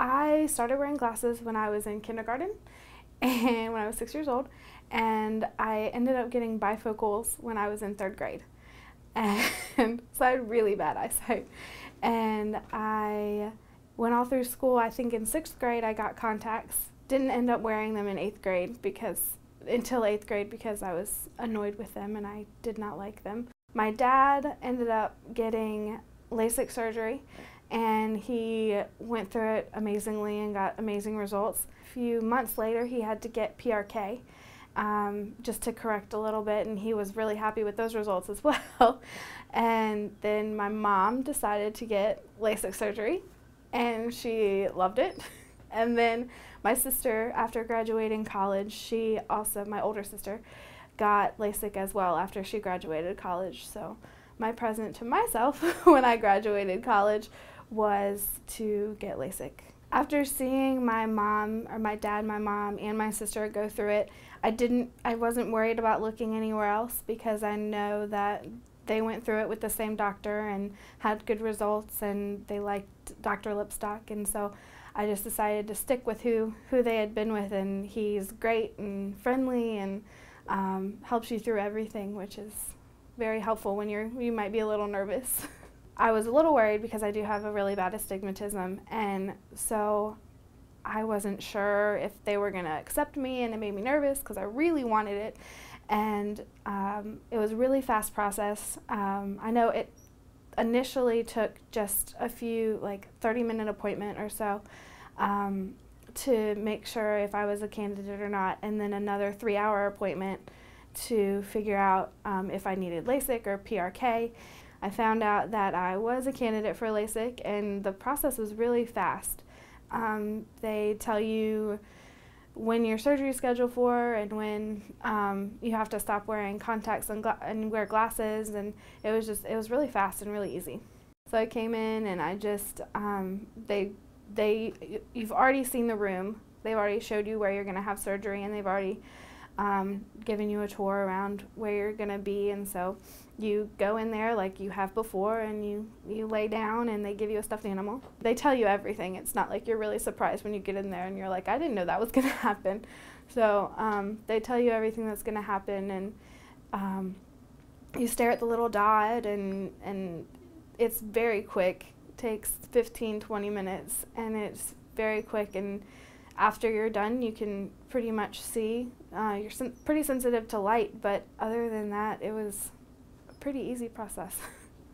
I started wearing glasses when I was in kindergarten and when I was 6 years old, and I ended up getting bifocals when I was in 3rd grade. And so I had really bad eyesight. And I went all through school. I think in 6th grade I got contacts. Didn't end up wearing them in 8th grade until 8th grade because I was annoyed with them and I did not like them. My dad ended up getting LASIK surgery, and he went through it amazingly and got amazing results. A few months later he had to get PRK just to correct a little bit, and he was really happy with those results as well. And then my mom decided to get LASIK surgery, and she loved it. And then my sister, after graduating college, my older sister, got LASIK as well after she graduated college. So my present to myself when I graduated college was to get LASIK. After seeing my dad, my mom, and my sister go through it, I wasn't worried about looking anywhere else because I know that they went through it with the same doctor and had good results, and they liked Dr. Lipstock, and so I just decided to stick with who they had been with, and he's great and friendly and helps you through everything, which is very helpful when you might be a little nervous. I was a little worried because I do have a really bad astigmatism, and so I wasn't sure if they were going to accept me, and it made me nervous because I really wanted it. And it was a really fast process. I know it initially took just a few, like 30-minute appointment or so to make sure if I was a candidate or not, and then another 3-hour appointment to figure out if I needed LASIK or PRK. I found out that I was a candidate for LASIK, and the process was really fast. They tell you when your surgery is scheduled for and when you have to stop wearing contacts and wear glasses, and it was really fast and really easy. So I came in, and I just you've already seen the room. They've already showed you where you're going to have surgery, and they've already given you a tour around where you're going to be, and so you go in there like you have before, and you lay down, and they give you a stuffed animal. They tell you everything. It's not like you're really surprised when you get in there and you're like, I didn't know that was going to happen. So they tell you everything that's going to happen, and you stare at the little dot, and it's very quick. It takes 15-20 minutes, and it's very quick, and after you're done, you can pretty much see. You're pretty sensitive to light, but other than that, it was a pretty easy process.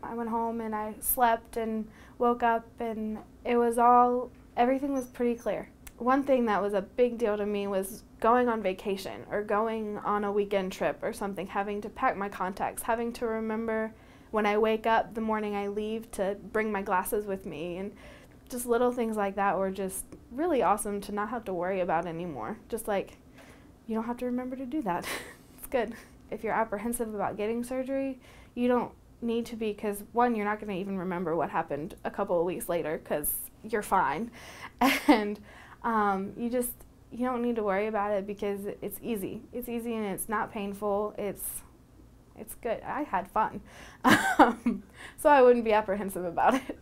I went home and I slept and woke up, and everything was pretty clear. One thing that was a big deal to me was going on vacation or going on a weekend trip or something, having to pack my contacts, having to remember when I wake up the morning I leave to bring my glasses with me, and just little things like that were just really awesome to not have to worry about anymore. Just like, you don't have to remember to do that. It's good. If you're apprehensive about getting surgery, you don't need to be, because one, you're not going to even remember what happened a couple of weeks later because you're fine. And you don't need to worry about it because it's easy. It's easy, and it's not painful. It's good. I had fun. So I wouldn't be apprehensive about it.